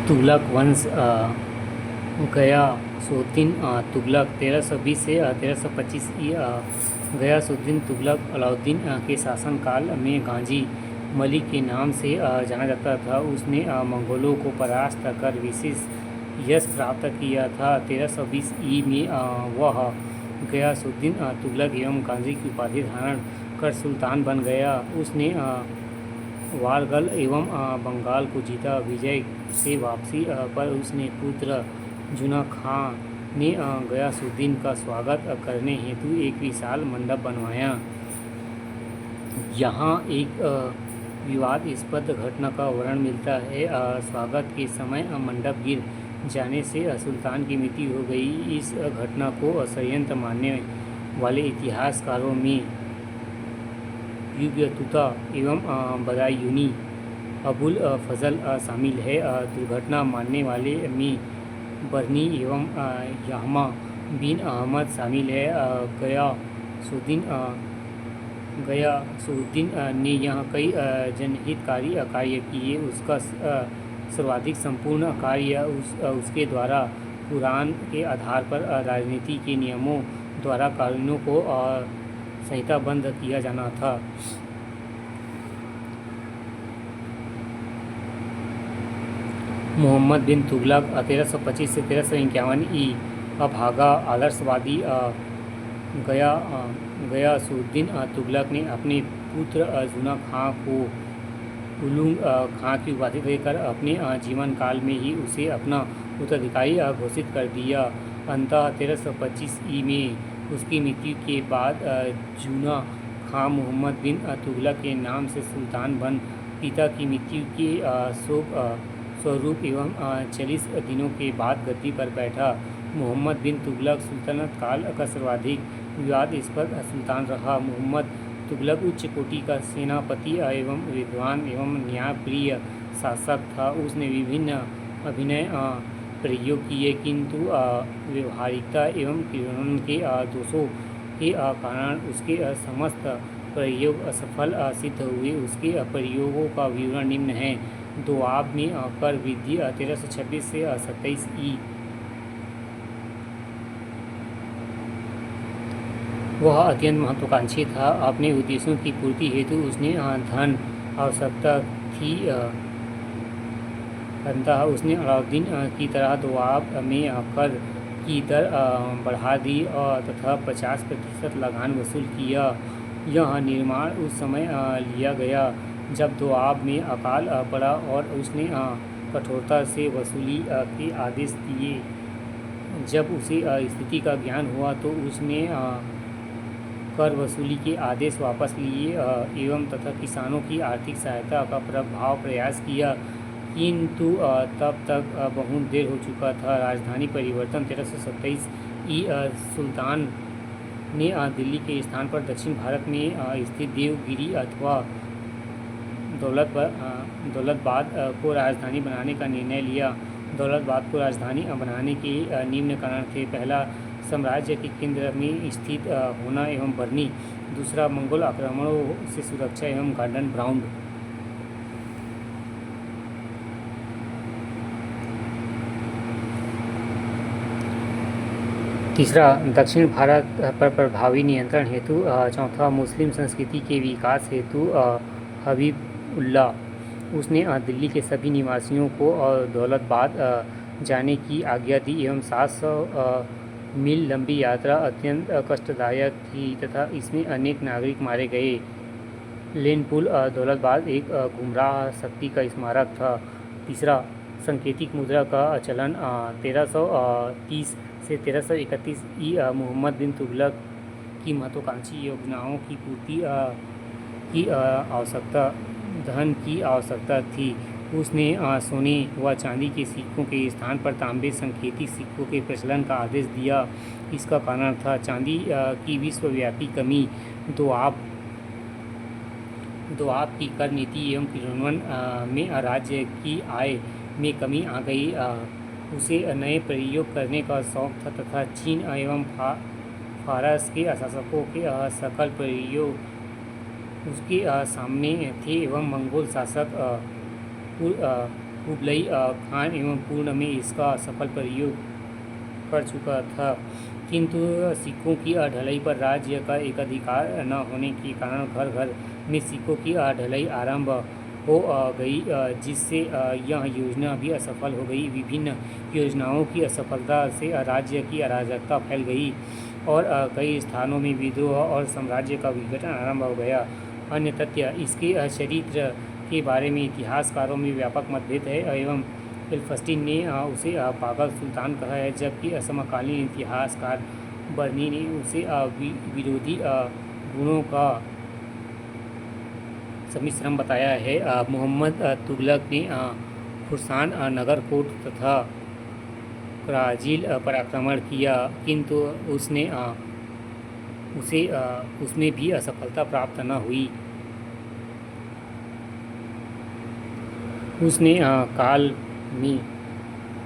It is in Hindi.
तुगलक वंश गयासुद्दीन तुगलक 1320 से 1325 गयासुद्दीन तुगलक अलाउद्दीन के शासनकाल में गाजी मलिक के नाम से जाना जाता था। उसने मंगोलों को परास्त कर विशेष यश प्राप्त किया था। 1320 में वह गयासुद्दीन तुगलक एवं गाजी की उपाधि धारण कर सुल्तान बन गया। उसने वारगल एवं बंगाल को जीता। विजय से वापसी पर उसने पुत्र जुना खां ने गयासुद्दीन का स्वागत करने हेतु एक विशाल मंडप बनवाया। यहाँ एक विवादास्पद घटना का वर्णन मिलता है। स्वागत के समय मंडप गिर जाने से सुल्तान की मृत्यु हो गई। इस घटना को षड्यंत्र मानने वाले इतिहासकारों में युगतुता एवं बदायूनी अबुल फजल शामिल है। दुर्घटना मानने वाले में बरनी एवं यहमा बिन अहमद शामिल है। गयासुद्दीन ने यहाँ कई जनहितकारी कार्य किए। उसका सर्वाधिक संपूर्ण कार्य उसके द्वारा कुरान के आधार पर राजनीति के नियमों द्वारा कानूनों को संहिताबद्ध किया जाना था। मोहम्मद बिन तुगलक 1325 से 1351 अभागा आदर्शवादी गयासुद्दीन तुगलक ने अपने पुत्र जुना खां को उलुग खां की उपाधि देकर अपने जीवन काल में ही उसे अपना उत्तराधिकारी घोषित कर दिया। अंततः 1325 में उसकी मृत्यु के बाद जुना खां मोहम्मद बिन तुगलक के नाम से सुल्तान बन पिता की मृत्यु के शोक स्वरूप एवं 40 दिनों के बाद गद्दी पर बैठा। मोहम्मद बिन तुगलक सुल्तनत काल का सर्वाधिक विवादास्पद सुल्तान रहा। मोहम्मद तुगलक उच्च कोटि का सेनापति एवं विद्वान एवं न्यायप्रिय शासक था। उसने विभिन्न अभिनय प्रयोग किए, किंतु व्यवहारिकता एवं क्रियान्वयन के दोषों के कारण उसके समस्त प्रयोग असफल सिद्ध हुए। उसके प्रयोगों का विवरण निम्न है। दोआब में कर वृद्धि 1326 से 27 वह अत्यंत महत्वाकांक्षी था। अपने उद्देश्यों की पूर्ति हेतु उसने धन आवश्यकता थी। अतः उसने अलाउद्दीन की तरह दोआब में कर की दर बढ़ा दी तथा 50% लगान वसूल किया। यह निर्माण उस समय लिया गया जब दोआब में अकाल पड़ा और उसने कठोरता से वसूली के आदेश दिए। जब उसे स्थिति का ज्ञान हुआ तो उसने कर वसूली के आदेश वापस लिए एवं तथा किसानों की आर्थिक सहायता का प्रभाव प्रयास किया, किंतु तब तक बहुत देर हो चुका था। राजधानी परिवर्तन 1327 सुल्तान ने दिल्ली के स्थान पर दक्षिण भारत में स्थित देवगिरी अथवा दौलताबाद को राजधानी बनाने का निर्णय लिया। दौलताबाद को राजधानी बनाने के निम्न कारण थे। पहला, साम्राज्य के केंद्र में स्थित होना एवं बरनी। दूसरा, मंगोल आक्रमणों से सुरक्षा एवं गार्डन ग्राउंड। तीसरा, दक्षिण भारत पर प्रभावी नियंत्रण हेतु। चौथा, मुस्लिम संस्कृति के विकास हेतु हबीबुल्लाह। उसने दिल्ली के सभी निवासियों को दौलताबाद जाने की आज्ञा दी एवं 700 मील लंबी यात्रा अत्यंत कष्टदायक थी तथा इसमें अनेक नागरिक मारे गए। लेनपुल दौलताबाद एक गुमराह शक्ति का स्मारक था। तीसरा, सांकेतिक मुद्रा का चलन 1330 से 1331 मोहम्मद बिन तुगलक की महत्वाकांक्षी योजनाओं की पूर्ति की आवश्यकता धन की आवश्यकता थी। उसने सोने व चांदी के सिक्कों के स्थान पर तांबे सांकेतिक सिक्कों के प्रचलन का आदेश दिया। इसका कारण था चांदी की विश्वव्यापी कमी, दोआब की कर नीति एवं क्रियान्वयन में राज्य की आय में कमी आ गई। उसे नए प्रयोग करने का शौक था तथा चीन एवं फारस के शासकों के सकल प्रयोग उसके सामने थे एवं मंगोल शासक कुबलई खान एवं पूर्ण में इसका सफल प्रयोग कर चुका था, किंतु सिखों की ढलाई पर राज्य का एकाधिकार न होने के कारण घर घर में सिखों की ढलाई आरंभ हो गई, जिससे यह योजना भी असफल हो गई। विभिन्न योजनाओं की असफलता से राज्य की अराजकता फैल गई और कई स्थानों में विद्रोह और साम्राज्य का विघटन आरंभ हो गया। अन्य तथ्य इसके चरित्र के बारे में इतिहासकारों में व्यापक मतभेद है एवं एल्फस्टीन ने उसे पागल सुल्तान कहा है, जबकि समकालीन इतिहासकार बर्नी ने उसे विरोधी गुणों का सम्मिश्रण बताया है। मोहम्मद तुगलक ने खुर्सान नगरकोट तथा कराजिल पर आक्रमण किया, किंतु उसमें भी असफलता प्राप्त न हुई। उसने काल में